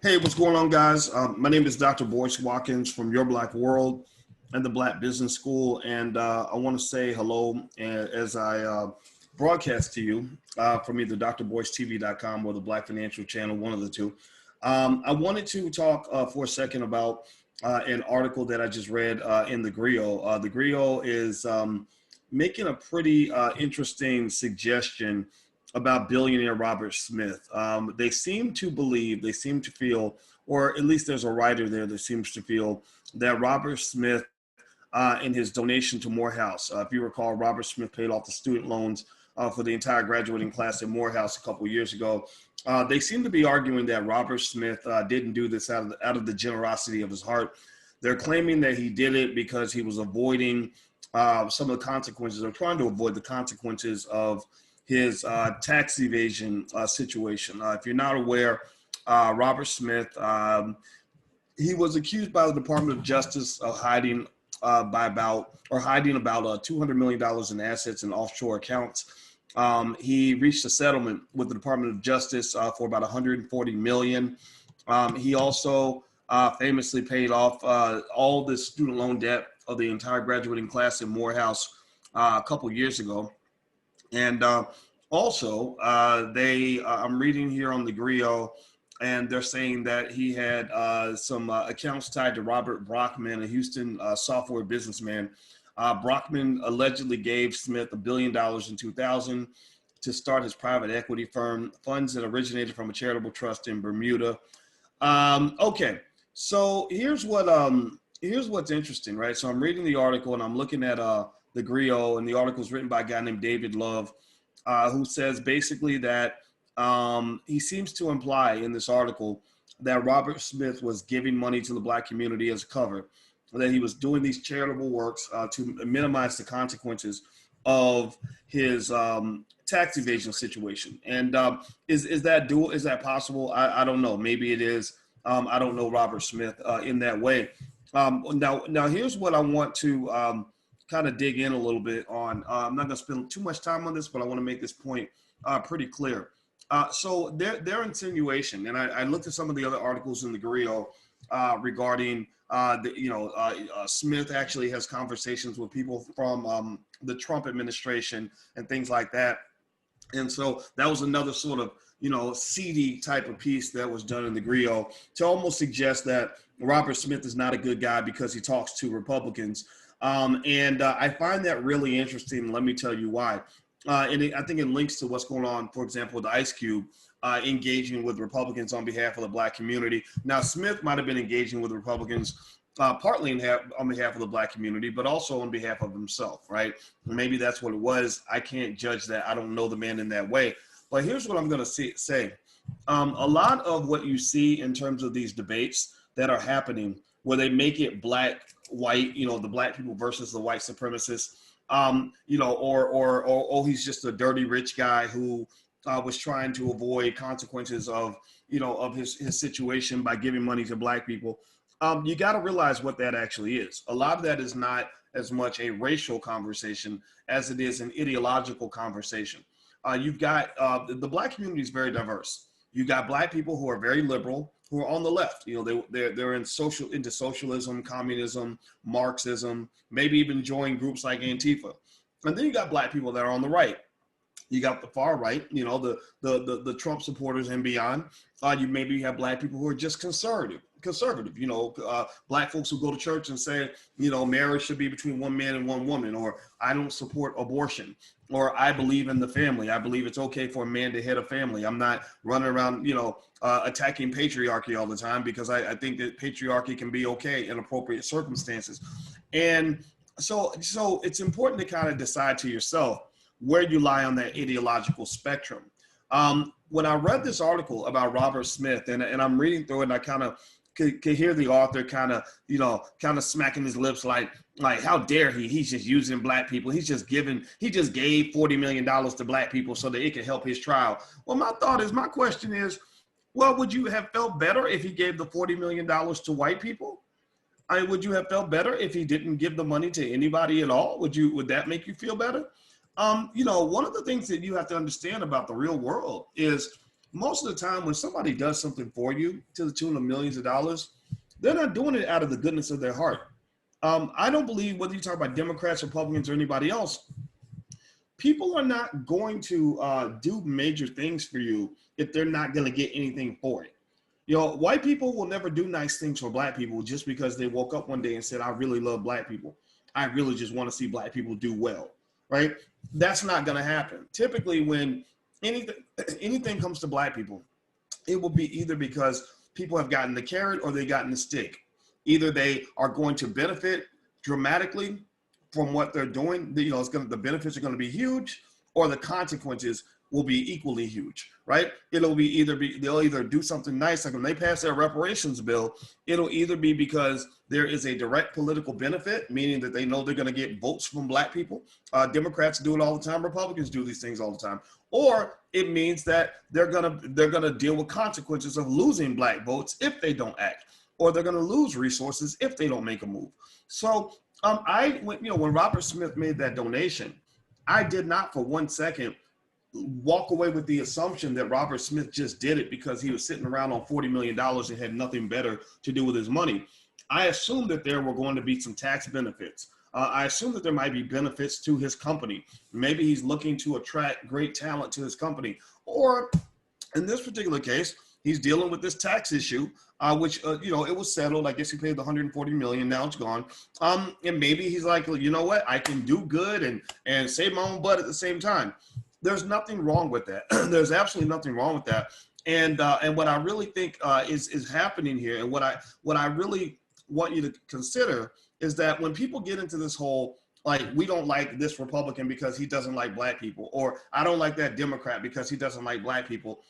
Hey, what's going on, guys? My name is Dr. Boyce Watkins from Your Black World and the Black Business School, and I want to say hello as I broadcast to you from either drboycetv.com or the Black Financial Channel, one of the two. I wanted to talk for a second about an article that I just read in TheGrio. TheGrio is making a pretty interesting suggestion about billionaire Robert Smith. They seem to believe, they seem to feel, or at least there's a writer there that seems to feel that Robert Smith, in his donation to Morehouse, if you recall, Robert Smith paid off the student loans for the entire graduating class at Morehouse a couple of years ago. They seem to be arguing that Robert Smith didn't do this out of the generosity of his heart. They're claiming that he did it because he was avoiding some of the consequences, or trying to avoid the consequences of his tax evasion situation. If you're not aware, Robert Smith, he was accused by the Department of Justice of hiding about $200 million in assets in offshore accounts. He reached a settlement with the Department of Justice for about $140 million. He also famously paid off all the student loan debt of the entire graduating class in Morehouse a couple years ago. And also, I'm reading here on TheGrio, and they're saying that he had some accounts tied to Robert Brockman, a Houston software businessman. Brockman allegedly gave Smith $1 billion in 2000 to start his private equity firm, funds that originated from a charitable trust in Bermuda. Okay, so here's what's interesting, right? So I'm reading the article and I'm looking at TheGrio, and the article is written by a guy named David Love, who says basically that he seems to imply in this article that Robert Smith was giving money to the Black community as a cover, that he was doing these charitable works to minimize the consequences of his tax evasion situation. And is that possible? I don't know. Maybe it is. I don't know Robert Smith in that way. Now here's what I want to kind of dig in a little bit on. I'm not going to spend too much time on this, but I want to make this point pretty clear. So their insinuation, and I looked at some of the other articles in TheGrio regarding Smith actually has conversations with people from the Trump administration and things like that. And so that was another sort of, seedy type of piece that was done in TheGrio to almost suggest that Robert Smith is not a good guy because he talks to Republicans. And I find that really interesting. Let me tell you why. And I think it links to what's going on, for example, with Ice Cube engaging with Republicans on behalf of the Black community. Now, Smith might have been engaging with Republicans partly on behalf of the Black community, but also on behalf of himself, right? Maybe that's what it was. I can't judge that. I don't know the man in that way. But here's what I'm going to say. A lot of what you see in terms of these debates that are happening, where they make it black, white, the Black people versus the white supremacists, or he's just a dirty rich guy who was trying to avoid consequences of his situation by giving money to Black people. You got to realize what that actually is. A lot of that is not as much a racial conversation as it is an ideological conversation. You've got the Black community is very diverse. You got Black people who are very liberal, who are on the left. They're into socialism, communism, Marxism, maybe even join groups like Antifa. And then you got Black people that are on the right. You got the far right, the Trump supporters and beyond. You maybe have Black people who are just conservative, Black folks who go to church and say, marriage should be between one man and one woman, or I don't support abortion, or I believe in the family. I believe it's okay for a man to head a family. I'm not running around, attacking patriarchy all the time, because I think that patriarchy can be okay in appropriate circumstances. And so it's important to kind of decide to yourself where you lie on that ideological spectrum. When I read this article about Robert Smith, and I'm reading through it, and I kind of could hear the author kind of smacking his lips like how dare he? He's just using Black people. He just gave $40 million to Black people so that it could help his trial. Well, my question is, well, would you have felt better if he gave the $40 million to white people? Would you have felt better if he didn't give the money to anybody at all? Would that make you feel better? One of the things that you have to understand about the real world is most of the time when somebody does something for you to the tune of millions of dollars, they're not doing it out of the goodness of their heart. I don't believe whether you talk about Democrats, Republicans, or anybody else, people are not going to do major things for you if they're not going to get anything for it. You know, white people will never do nice things for black people just because they woke up one day and said, I really love black people. I really just want to see black people do well, right? That's not going to happen. Typically, when anything comes to black people, it will be either because people have gotten the carrot or they've gotten the stick. Either they are going to benefit dramatically from what they're doing, you know, the benefits are going to be huge, or the consequences will be equally huge, right? They'll either do something nice, like when they pass their reparations bill, it'll either be because there is a direct political benefit, meaning that they know they're going to get votes from black people. Democrats do it all the time. Republicans do these things all the time. Or it means that they're gonna deal with consequences of losing black votes if they don't act, or they're gonna lose resources if they don't make a move. So when Robert Smith made that donation, I did not for 1 second walk away with the assumption that Robert Smith just did it because he was sitting around on $40 million and had nothing better to do with his money. I assumed that there were going to be some tax benefits. I assume that there might be benefits to his company. Maybe he's looking to attract great talent to his company. Or in this particular case, he's dealing with this tax issue, which, it was settled. I guess he paid the $140 million. Now it's gone. And maybe he's like, you know what? I can do good and save my own butt at the same time. There's nothing wrong with that. There's absolutely nothing wrong with that. And what I really think is happening here, and what I really want you to consider, is that when people get into this whole, like, we don't like this Republican because he doesn't like black people, or I don't like that Democrat because he doesn't like black people,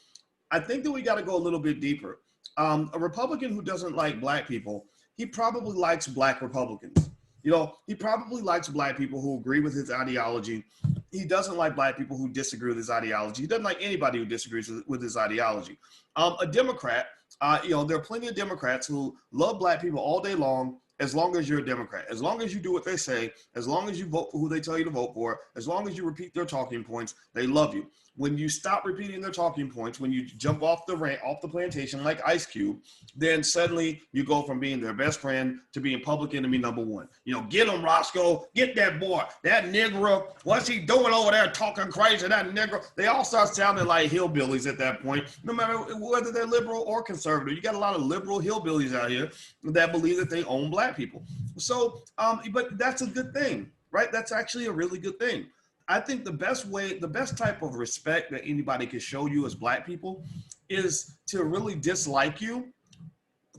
I think that we got to go a little bit deeper. A Republican who doesn't like black people, he probably likes black Republicans. You know, he probably likes black people who agree with his ideology. He doesn't like black people who disagree with his ideology. He doesn't like anybody who disagrees with his ideology. A Democrat, there are plenty of Democrats who love black people all day long, as long as you're a Democrat, as long as you do what they say, as long as you vote for who they tell you to vote for, as long as you repeat their talking points, they love you. When you stop repeating their talking points, when you jump off the plantation like Ice Cube, then suddenly you go from being their best friend to being public enemy number one. You know, get him, Roscoe, get that boy, that Negro, what's he doing over there talking crazy, that Negro? They all start sounding like hillbillies at that point, no matter whether they're liberal or conservative. You got a lot of liberal hillbillies out here that believe that they own black people. So, but that's a good thing, right? That's actually a really good thing. I think the best type of respect that anybody can show you as black people is to really dislike you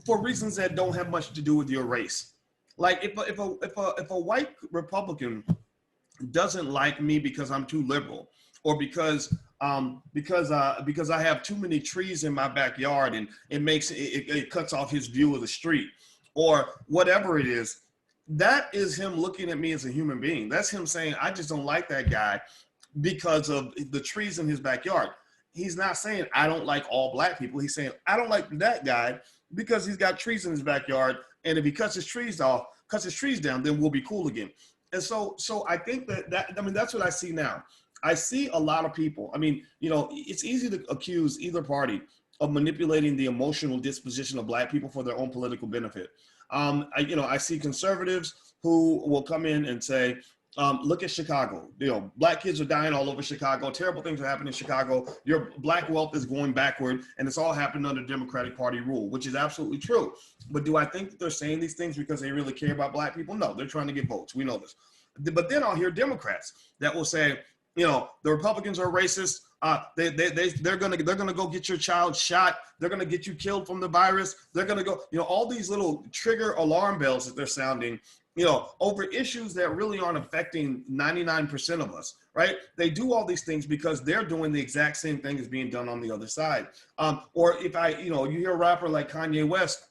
for reasons that don't have much to do with your race. Like if a white Republican doesn't like me because I'm too liberal, or because I have too many trees in my backyard and it cuts off his view of the street, or whatever it is, that is him looking at me as a human being. That's him saying, I just don't like that guy because of the trees in his backyard. He's not saying I don't like all black people. He's saying I don't like that guy because he's got trees in his backyard, and if he cuts his trees down, then we'll be cool again. And so I think that's what I see now. I see a lot of people. I mean, it's easy to accuse either party of manipulating the emotional disposition of black people for their own political benefit. I see conservatives who will come in and say, look at Chicago. Black kids are dying all over Chicago. Terrible things are happening in Chicago. Your black wealth is going backward, and it's all happened under Democratic Party rule, which is absolutely true. But do I think that they're saying these things because they really care about black people? No, they're trying to get votes. We know this. But then I'll hear Democrats that will say, the Republicans are racist. They're gonna go get your child shot. They're gonna get you killed from the virus. They're gonna go, all these little trigger alarm bells that they're sounding, over issues that really aren't affecting 99% of us, right? They do all these things because they're doing the exact same thing as being done on the other side. Or if you hear a rapper like Kanye West,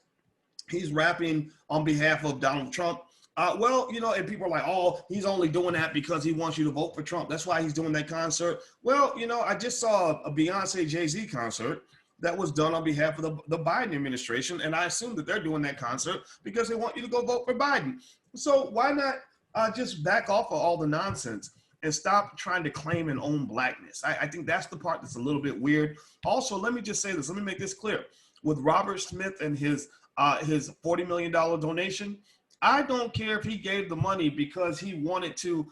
he's rapping on behalf of Donald Trump. And people are like, oh, he's only doing that because he wants you to vote for Trump. That's why he's doing that concert. Well, I just saw a Beyonce Jay-Z concert that was done on behalf of the Biden administration. And I assume that they're doing that concert because they want you to go vote for Biden. So why not just back off of all the nonsense and stop trying to claim and own blackness. I think that's the part that's a little bit weird. Also, let me just say this. Let me make this clear. With Robert Smith and his $40 million donation, I don't care if he gave the money because he wanted to,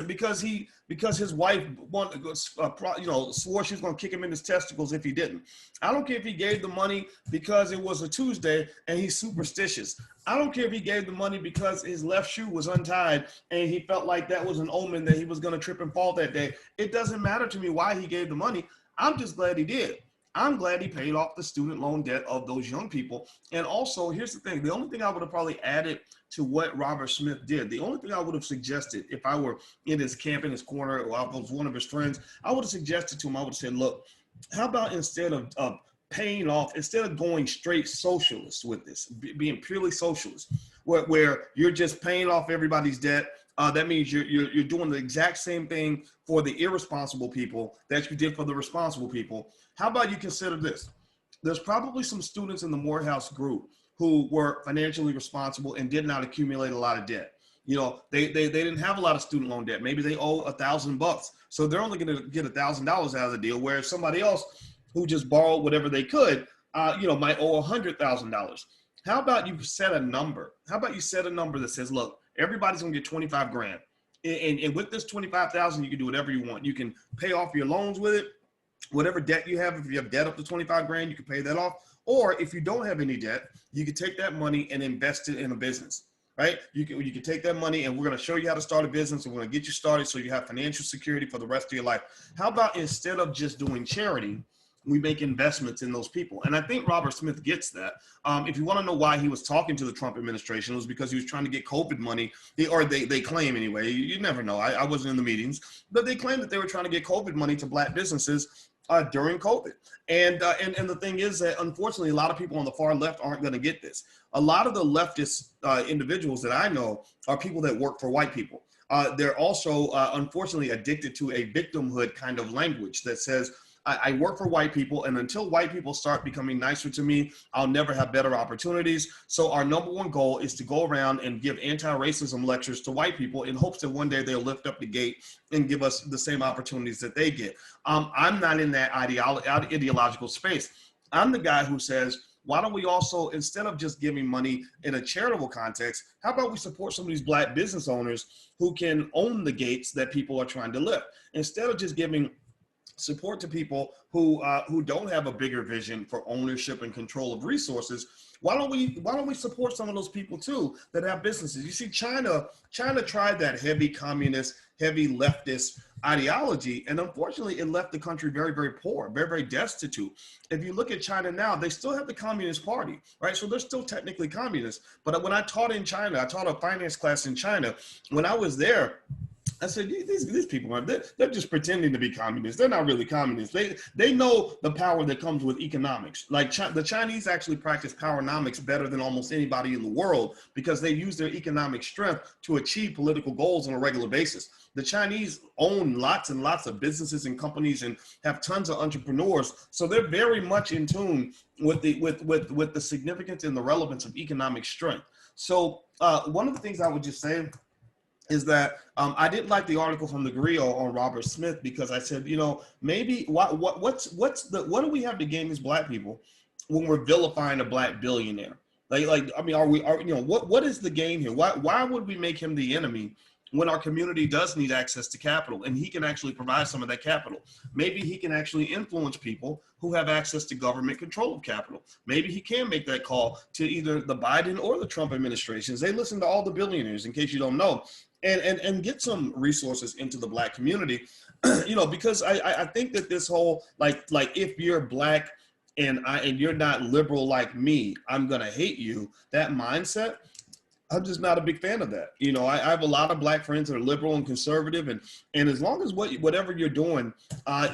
because his wife wanted, swore she was going to kick him in his testicles if he didn't. I don't care if he gave the money because it was a Tuesday and he's superstitious. I don't care if he gave the money because his left shoe was untied and he felt like that was an omen that he was going to trip and fall that day. It doesn't matter to me why he gave the money. I'm just glad he did. I'm glad he paid off the student loan debt of those young people. And also, here's the thing. The only thing I would have probably added to what Robert Smith did, the only thing I would have suggested if I were in his camp, in his corner, or I was one of his friends, I would have suggested to him, I would have said, look, how about instead of paying off, instead of going straight socialist with this, being purely socialist, where you're just paying off everybody's debt, that means you're doing the exact same thing for the irresponsible people that you did for the responsible people. How about you consider this? There's probably some students in the Morehouse group who were financially responsible and did not accumulate a lot of debt. You know, they didn't have a lot of student loan debt. Maybe they owe $1,000, so they're only going to get $1,000 out of the deal. Whereas somebody else who just borrowed whatever they could, might owe $100,000. How about you set a number? How about you set a number that says, look, everybody's going to get 25 grand. And with this 25,000, you can do whatever you want. You can pay off your loans with it. Whatever debt you have, if you have debt up to 25 grand, you can pay that off. Or if you don't have any debt, you can take that money and invest it in a business, right? You can take that money and we're going to show you how to start a business. And we're going to get you started so you have financial security for the rest of your life. How about instead of just doing charity, we make investments in those people? And I think Robert Smith gets that. If you want to know why he was talking to the Trump administration, it was because he was trying to get COVID money, or they claim anyway. You never know. I wasn't in the meetings, but they claimed that they were trying to get COVID money to Black businesses during COVID. And the thing is that unfortunately, a lot of people on the far left aren't going to get this. A lot of the leftist individuals that I know are people that work for white people. They're also unfortunately addicted to a victimhood kind of language that says, I work for white people, and until white people start becoming nicer to me, I'll never have better opportunities. So our number one goal is to go around and give anti-racism lectures to white people in hopes that one day they'll lift up the gate and give us the same opportunities that they get. I'm not in that ideological space. I'm the guy who says, why don't we also, instead of just giving money in a charitable context, how about we support some of these Black business owners who can own the gates that people are trying to lift? Instead of just giving support to people who don't have a bigger vision for ownership and control of resources, why don't we support some of those people too that have businesses? You see, China tried that heavy communist, heavy leftist ideology, and unfortunately it left the country very, very poor, very, very destitute. If you look at China now, they still have the Communist Party, right? So they're still technically communist. But when I taught in China, I taught a finance class in China. When I was there, I said, these people, they're just pretending to be communists. They're not really communists. They know the power that comes with economics. Like the Chinese actually practice powernomics better than almost anybody in the world because they use their economic strength to achieve political goals on a regular basis. The Chinese own lots and lots of businesses and companies and have tons of entrepreneurs. So they're very much in tune with the significance and the relevance of economic strength. So one of the things I would just say is that I didn't like the article from TheGrio on Robert Smith because I said, maybe what do we have to gain as Black people when we're vilifying a Black billionaire? What is the gain here? Why would we make him the enemy when our community does need access to capital and he can actually provide some of that capital? Maybe he can actually influence people who have access to government control of capital. Maybe he can make that call to either the Biden or the Trump administrations. They listen to all the billionaires, in case you don't know, and get some resources into the Black community, because I think that this whole, like if you're Black and you're not liberal like me, I'm going to hate you, that mindset, I'm just not a big fan of that. I have a lot of Black friends that are liberal and conservative, and as long as whatever you're doing,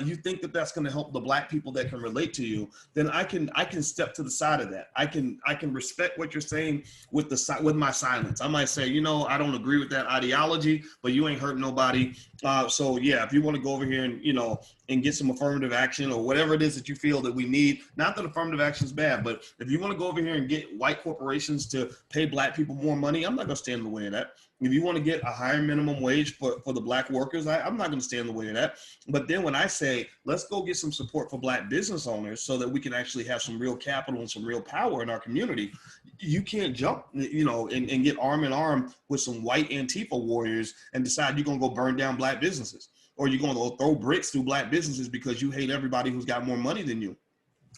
you think that that's going to help the Black people that can relate to you, then I can step to the side of that. I can respect what you're saying with my silence. I might say, I don't agree with that ideology, but you ain't hurt nobody. So yeah, if you want to go over here and, and get some affirmative action or whatever it is that you feel that we need, not that affirmative action is bad, but if you want to go over here and get white corporations to pay black people more money, I'm not going to stand in the way of that. If you want to get a higher minimum wage for the black workers, I'm not going to stand in the way of that. But then when I say, let's go get some support for black business owners so that we can actually have some real capital and some real power in our community, you can't jump, and get arm in arm with some white Antifa warriors and decide you're going to go burn down black businesses, or you're going to go throw bricks through black businesses because you hate everybody who's got more money than you.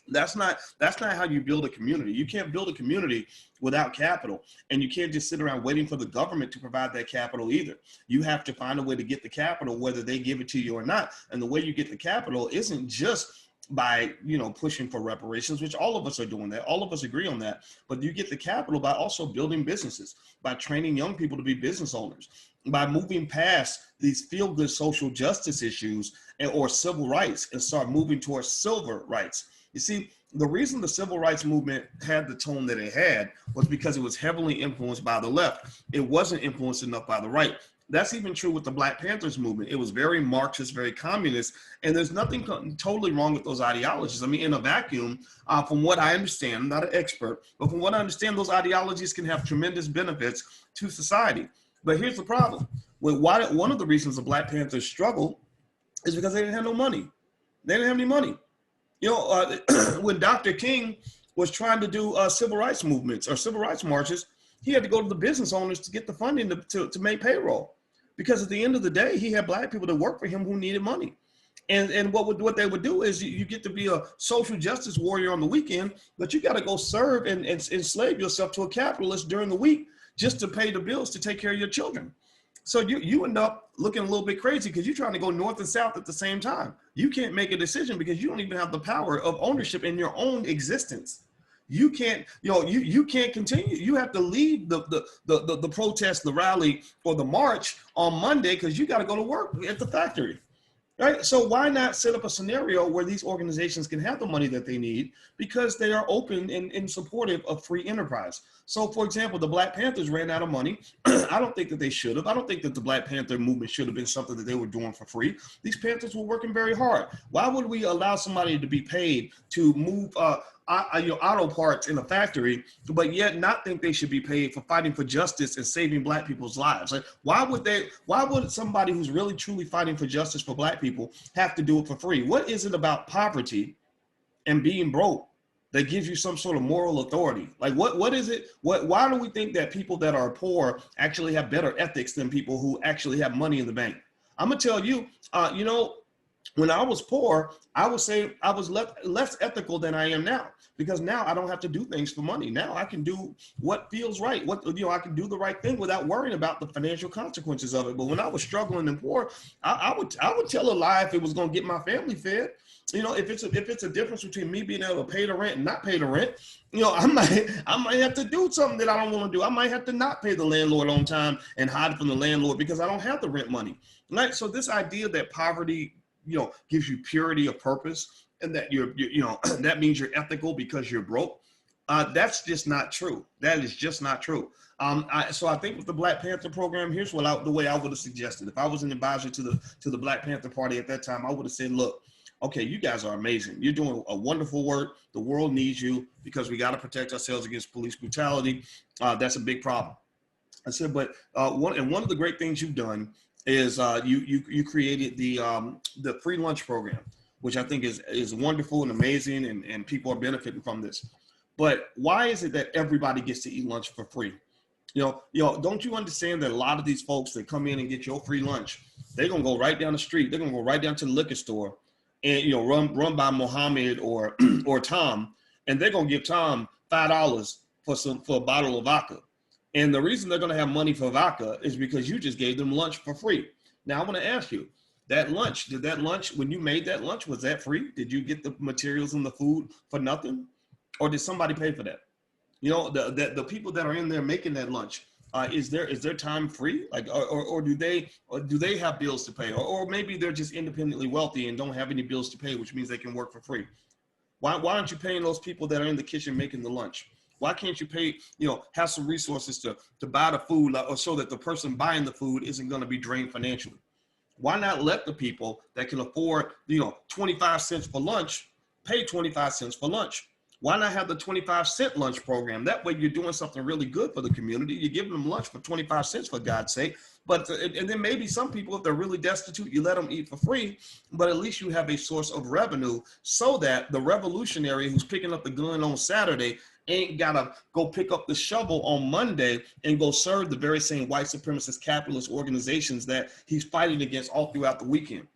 That's not how you build a community. You can't build a community without capital, and you can't just sit around waiting for the government to provide that capital either. You have to find a way to get the capital, whether they give it to you or not. And the way you get the capital isn't just by, pushing for reparations, which all of us are doing that. All of us agree on that. But you get the capital by also building businesses, by training young people to be business owners, by moving past these feel-good social justice issues or civil rights and start moving towards civil rights. You see, the reason the civil rights movement had the tone that it had was because it was heavily influenced by the left. It wasn't influenced enough by the right. That's even true with the Black Panthers movement. It was very Marxist, very communist, and there's nothing totally wrong with those ideologies. I mean, in a vacuum, from what I understand, I'm not an expert, but from what I understand, those ideologies can have tremendous benefits to society. But here's the problem. One of the reasons the Black Panthers struggled is because they didn't have no money. They didn't have any money. When Dr. King was trying to do civil rights movements or civil rights marches, he had to go to the business owners to get the funding to make payroll. Because at the end of the day, he had black people that worked for him who needed money. And what they would do is you get to be a social justice warrior on the weekend, but you got to go serve and enslave yourself to a capitalist during the week just to pay the bills to take care of your children. So you end up looking a little bit crazy because you're trying to go north and south at the same time. You can't make a decision because you don't even have the power of ownership in your own existence. You can't, you can't continue. You have to leave the protest, the rally, or the march on Monday because you got to go to work at the factory. Right? So why not set up a scenario where these organizations can have the money that they need because they are open and supportive of free enterprise? So, for example, the Black Panthers ran out of money. I don't think that they should have. I don't think that the Black Panther movement should have been something that they were doing for free. These Panthers were working very hard. Why would we allow somebody to be paid to move auto parts in a factory, but yet not think they should be paid for fighting for justice and saving black people's lives? Like, why would somebody who's really truly fighting for justice for black people have to do it for free? What is it about poverty and being broke that gives you some sort of moral authority? Like, what is it? Why do we think that people that are poor actually have better ethics than people who actually have money in the bank? I'm gonna tell you, when I was poor, I would say I was less ethical than I am now, because now I don't have to do things for money. Now I can do what feels right. I can do the right thing without worrying about the financial consequences of it. But when I was struggling and poor, I would tell a lie if it was going to get my family fed. If it's a difference between me being able to pay the rent and not pay the rent, I might have to do something that I don't want to do. I might have to not pay the landlord on time and hide from the landlord because I don't have the rent money. Right? So this idea that poverty gives you purity of purpose and that that means you're ethical because you're broke. That's just not true. That is just not true. So I think with the Black Panther program, here's the way I would have suggested. If I was an advisor to the Black Panther Party at that time, I would have said, look, okay, you guys are amazing. You're doing a wonderful work. The world needs you because we got to protect ourselves against police brutality. That's a big problem. I said, but one of the great things you've done is you created the free lunch program, which I think is wonderful and amazing, and people are benefiting from this. But why is it that everybody gets to eat lunch for free? Don't you understand that a lot of these folks that come in and get your free lunch, they're gonna go right down the street, they're gonna go right down to the liquor store and run by Mohammed or Tom, and they're gonna give Tom $5 for a bottle of vodka. And the reason they're going to have money for vodka is because you just gave them lunch for free. Now, I want to ask you, when you made that lunch, was that free? Did you get the materials and the food for nothing? Or did somebody pay for that? The people that are in there making that lunch, is their time free? Like, or do they have bills to pay? Or maybe they're just independently wealthy and don't have any bills to pay, which means they can work for free. Why aren't you paying those people that are in the kitchen making the lunch? Why can't you pay, have some resources to buy the food, or so that the person buying the food isn't going to be drained financially? Why not let the people that can afford, 25 cents for lunch pay 25 cents for lunch? Why not have the 25-cent lunch program? That way you're doing something really good for the community. You're giving them lunch for 25 cents, for God's sake. But, and then maybe some people, if they're really destitute, you let them eat for free, but at least you have a source of revenue so that the revolutionary who's picking up the gun on Saturday ain't gotta go pick up the shovel on Monday and go serve the very same white supremacist capitalist organizations that he's fighting against all throughout the weekend.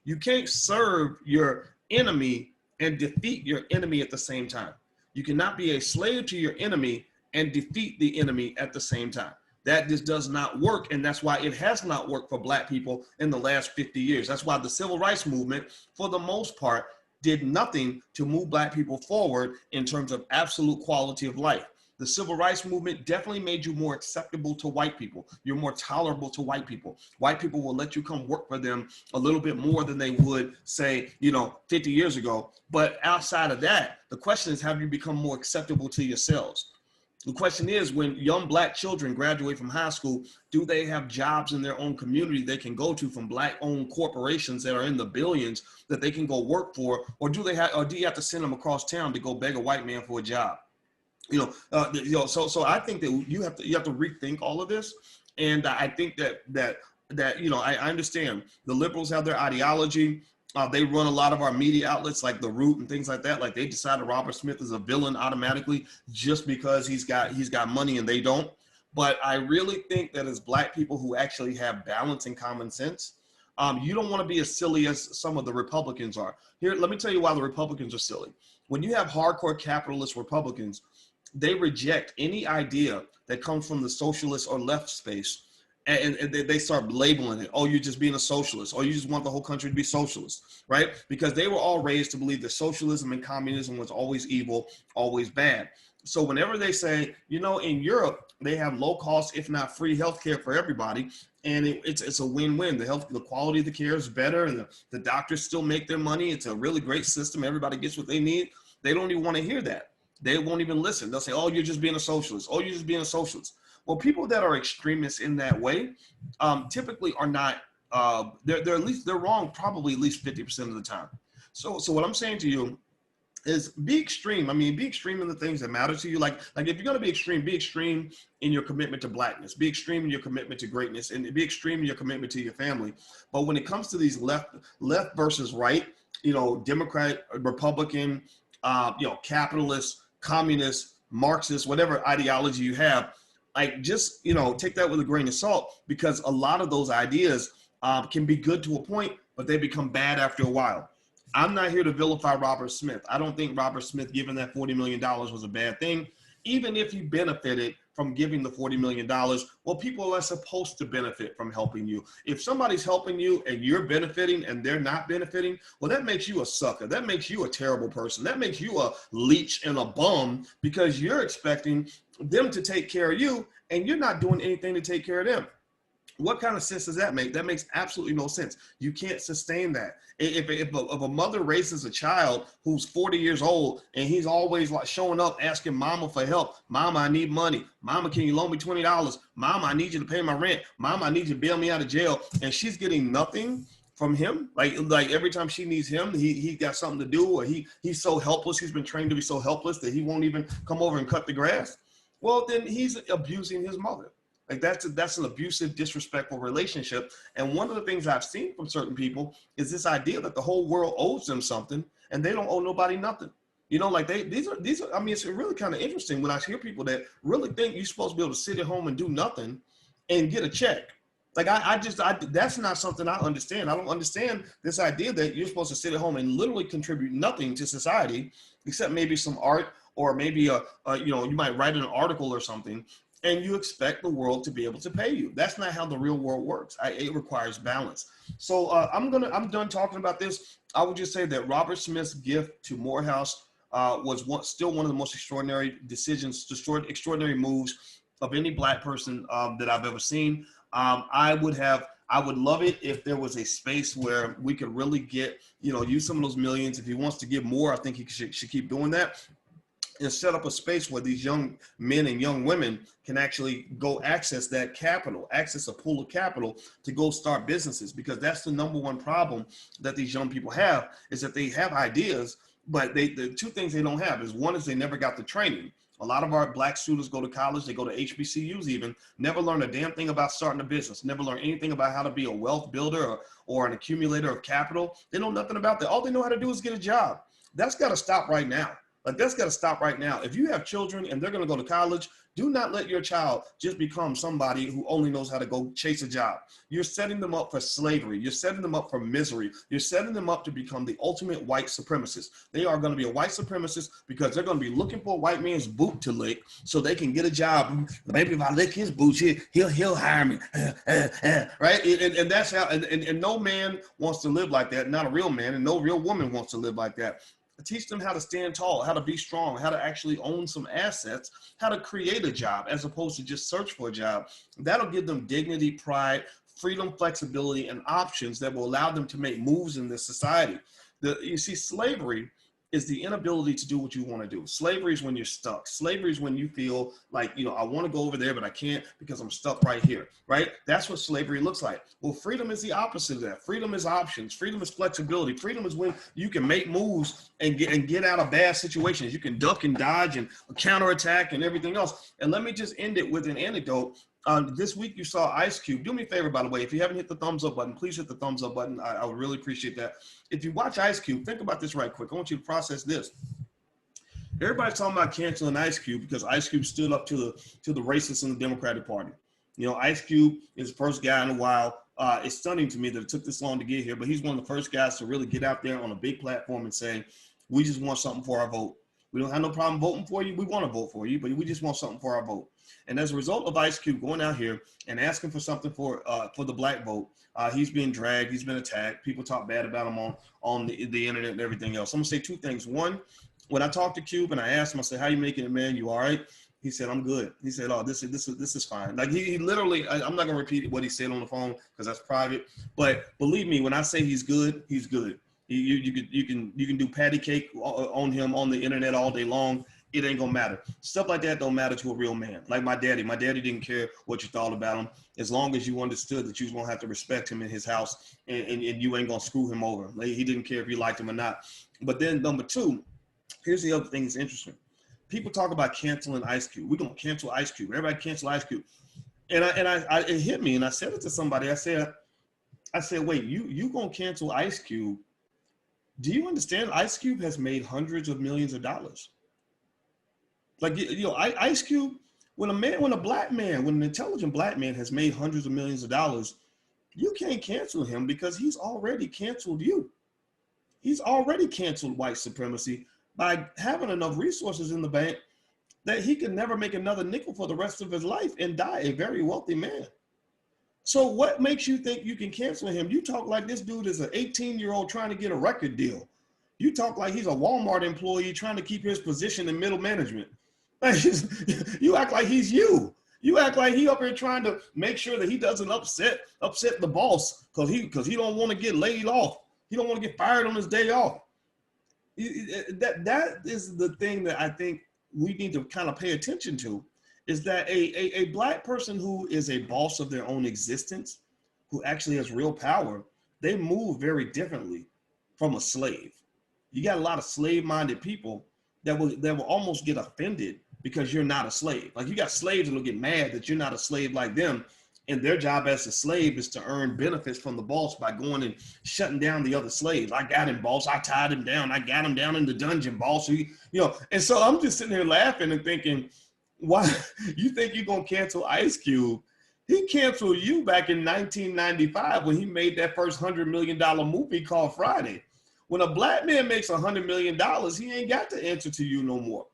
You can't serve your enemy and defeat your enemy at the same time. You cannot be a slave to your enemy and defeat the enemy at the same time. That just does not work, and that's why it has not worked for Black people in the last 50 years. That's why the civil rights movement, for the most part, did nothing to move Black people forward in terms of absolute quality of life. The civil rights movement definitely made you more acceptable to white people. You're more tolerable to white people. White people will let you come work for them a little bit more than they would, say, 50 years ago. But outside of that, the question is, have you become more acceptable to yourselves? The question is, when young Black children graduate from high school, do they have jobs in their own community they can go to from Black-owned corporations that are in the billions that they can go work for, or do you have to send them across town to go beg a white man for a job? So I think that you have to rethink all of this, and I think that I understand the liberals have their ideology. They run a lot of our media outlets like The Root and things like that. Like, they decided Robert Smith is a villain automatically just because he's got money and they don't. But I really think that as Black people who actually have balance and common sense, you don't want to be as silly as some of the Republicans are. Here, let me tell you why the Republicans are silly. When you have hardcore capitalist Republicans, they reject any idea that comes from the socialist or left space, and they start labeling it. Oh, you're just being a socialist. Or you just want the whole country to be socialist, right? Because they were all raised to believe that socialism and communism was always evil, always bad. So whenever they say, in Europe, they have low cost, if not free healthcare for everybody, and it's a win-win. The quality of the care is better, and the doctors still make their money. It's a really great system. Everybody gets what they need. They don't even want to hear that. They won't even listen. They'll say, oh, you're just being a socialist. Oh, you're just being a socialist. Well, people that are extremists in that way typically are not, they're wrong probably at least 50% of the time. So what I'm saying to you is be extreme. I mean, be extreme in the things that matter to you. Like if you're going to be extreme in your commitment to Blackness, be extreme in your commitment to greatness, and be extreme in your commitment to your family. But when it comes to these left versus right, Democrat, Republican, capitalist, communist, Marxist, whatever ideology you have, just take that with a grain of salt, because a lot of those ideas can be good to a point, but they become bad after a while. I'm not here to vilify Robert Smith. I don't think Robert Smith giving that $40 million was a bad thing. Even if he benefited from giving the $40 million, well, people are supposed to benefit from helping you. If somebody's helping you and you're benefiting and they're not benefiting, well, that makes you a sucker. That makes you a terrible person. That makes you a leech and a bum, because you're expecting them to take care of you and you're not doing anything to take care of them. What kind of sense does that make? That makes absolutely no sense. You can't sustain that. If a mother raises a child who's 40 years old and he's always like showing up asking mama for help, mama, I need money. Mama, can you loan me $20? Mama, I need you to pay my rent. Mama, I need you to bail me out of jail. And she's getting nothing from him. Like every time she needs him, he got something to do, or he's so helpless. He's been trained to be so helpless that he won't even come over and cut the grass. Well, then he's abusing his mother. Like that's an abusive, disrespectful relationship. And one of the things I've seen from certain people is this idea that the whole world owes them something and they don't owe nobody nothing. Like these are, I mean, it's really kind of interesting when I hear people that really think you're supposed to be able to sit at home and do nothing and get a check. Like that's not something I understand. I don't understand this idea that you're supposed to sit at home and literally contribute nothing to society except maybe some art, or maybe you might write an article or something, and you expect the world to be able to pay you. That's not how the real world works. It requires balance. So I'm done talking about this. I would just say that Robert Smith's gift to Morehouse was still one of the most extraordinary decisions, extraordinary moves of any Black person that I've ever seen. I would love it if there was a space where we could really get, use some of those millions. If he wants to give more, I think he should keep doing that. and set up a space where these young men and young women can actually go access that capital, access a pool of capital to go start businesses. Because that's the number one problem that these young people have, is that they have ideas, but the two things they don't have is, one is they never got the training. A lot of our black students go to college, they go to HBCUs even, never learn a damn thing about starting a business, never learn anything about how to be a wealth builder or an accumulator of capital. They know nothing about that. All they know how to do is get a job. That's got to stop right now. Like, that's got to stop right now. If you have children and they're going to go to college, do not let your child just become somebody who only knows how to go chase a job. You're setting them up for slavery. You're setting them up for misery. You're setting them up to become the ultimate white supremacist. They are going to be a white supremacist because they're going to be looking for a white man's boot to lick so they can get a job. Maybe if I lick his boots, he'll hire me, right? And that's how. And no man wants to live like that. Not a real man, and no real woman wants to live like that. Teach them how to stand tall, how to be strong, how to actually own some assets, how to create a job as opposed to just search for a job. That'll give them dignity, pride, freedom, flexibility, and options that will allow them to make moves in this society. You see, slavery is the inability to do what you want to do. Slavery is when you're stuck. Slavery is when you feel like, I want to go over there, but I can't because I'm stuck right here, right? That's what slavery looks like. Well, freedom is the opposite of that. Freedom is options. Freedom is flexibility. Freedom is when you can make moves and get out of bad situations. You can duck and dodge and counterattack and everything else. And let me just end it with an anecdote. This week you saw Ice Cube. Do me a favor, by the way, if you haven't hit the thumbs up button, please hit the thumbs up button. I would really appreciate that. If you watch Ice Cube, think about this right quick. I want you to process this. Everybody's talking about canceling Ice Cube because Ice Cube stood up to the racists in the Democratic Party. Ice Cube is the first guy in a while. It's stunning to me that it took this long to get here, but he's one of the first guys to really get out there on a big platform and say, we just want something for our vote. We don't have no problem voting for you. We want to vote for you, but we just want something for our vote. And as a result of Ice Cube going out here and asking for something for the black vote, he's being dragged. He's been attacked. People talk bad about him on the internet and everything else. I'm gonna say two things. One, when I talked to Cube and I asked him, I said, "How you making it, man? You all right?" He said, "I'm good." He said, "Oh, this is fine." Like he literally, I'm not gonna repeat what he said on the phone because that's private. But believe me, when I say he's good, he's good. You can do patty cake on him on the internet all day long. It ain't gonna matter. Stuff like that don't matter to a real man. Like my daddy didn't care what you thought about him as long as you understood that you was gonna have to respect him in his house and you ain't gonna screw him over. Like, he didn't care if you liked him or not. But then number two, here's the other thing that's interesting. People talk about canceling Ice Cube. We're gonna cancel Ice Cube. Everybody cancel Ice Cube. And it hit me, and I said it to somebody. I said, wait, you gonna cancel Ice Cube? Do you understand Ice Cube has made hundreds of millions of dollars? Like, Ice Cube, when an intelligent black man has made hundreds of millions of dollars, you can't cancel him because he's already canceled you. He's already canceled white supremacy by having enough resources in the bank that he can never make another nickel for the rest of his life and die a very wealthy man. So what makes you think you can cancel him? You talk like this dude is an 18-year-old trying to get a record deal. You talk like he's a Walmart employee trying to keep his position in middle management. You act like he's you. You act like he up here trying to make sure that he doesn't upset the boss because he don't want to get laid off. He don't want to get fired on his day off. That is the thing that I think we need to kind of pay attention to, is that a black person who is a boss of their own existence, who actually has real power, they move very differently from a slave. You got a lot of slave-minded people that will almost get offended because you're not a slave. Like, you got slaves that'll get mad that you're not a slave like them, and their job as a slave is to earn benefits from the boss by going and shutting down the other slaves. I got him, boss. I tied him down. I got him down in the dungeon, boss. And so I'm just sitting here laughing and thinking, why you think you're gonna cancel Ice Cube? He canceled you back in 1995 when he made that first $100 million movie called Friday. When a black man makes $100 million, he ain't got to answer to you no more.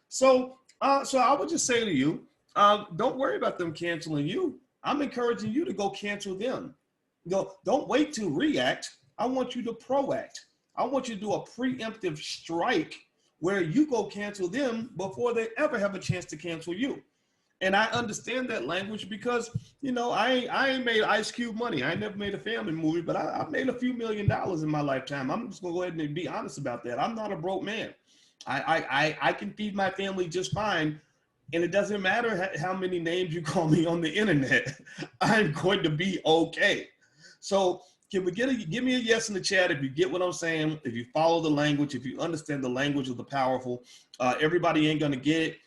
So I would just say to you, don't worry about them canceling you. I'm encouraging you to go cancel them. Don't wait to react. I want you to proact. I want you to do a preemptive strike where you go cancel them before they ever have a chance to cancel you. And I understand that language because, I ain't made Ice Cube money. I ain't never made a family movie, but I made a few $1 million in my lifetime. I'm just gonna go ahead and be honest about that. I'm not a broke man. I can feed my family just fine. And it doesn't matter how many names you call me on the internet. I'm going to be okay. So can we give me a yes in the chat if you get what I'm saying, if you follow the language, if you understand the language of the powerful. Everybody ain't going to get it.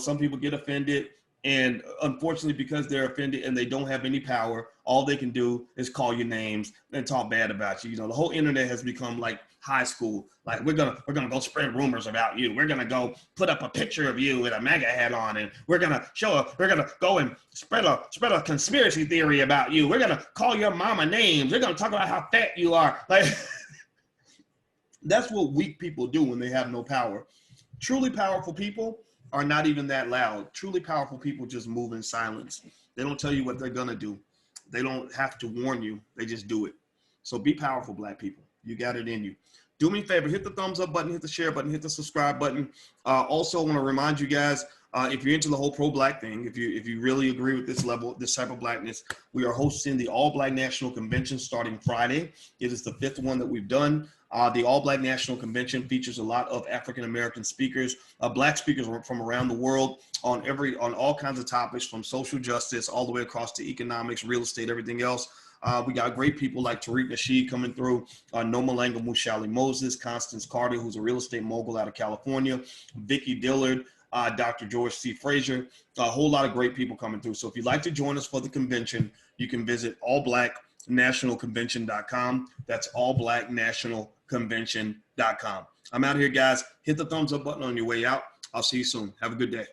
Some people get offended. And unfortunately, because they're offended and they don't have any power, all they can do is call you names and talk bad about you. The whole internet has become like high school. Like we're gonna go spread rumors about you. We're gonna go put up a picture of you with a MAGA hat on, and we're gonna go and spread a conspiracy theory about you. We're gonna call your mama names. We're gonna talk about how fat you are. Like that's what weak people do when they have no power. Truly powerful people are not even that loud. Truly powerful people just move in silence. They don't tell you what they're gonna do. They don't have to warn you. They just do it. So be powerful, Black people. You got it in you. Do me a favor, hit the thumbs up button, hit the share button, hit the subscribe button. Also, I want to remind you guys, if you're into the whole pro-Black thing, if you really agree with this level, this type of Blackness, we are hosting the All Black National Convention starting Friday. It is the 5th one that we've done. The All Black National Convention features a lot of African-American speakers, Black speakers from around the world on all kinds of topics, from social justice all the way across to economics, real estate, everything else. We got great people like Tariq Nasheed coming through, Nomalanga Mushali Moses, Constance Carter, who's a real estate mogul out of California, Vicki Dillard, Dr. George C. Frazier, a whole lot of great people coming through. So if you'd like to join us for the convention, you can visit allblacknationalconvention.com. That's allblacknationalconvention.com. I'm out here, guys. Hit the thumbs up button on your way out. I'll see you soon. Have a good day.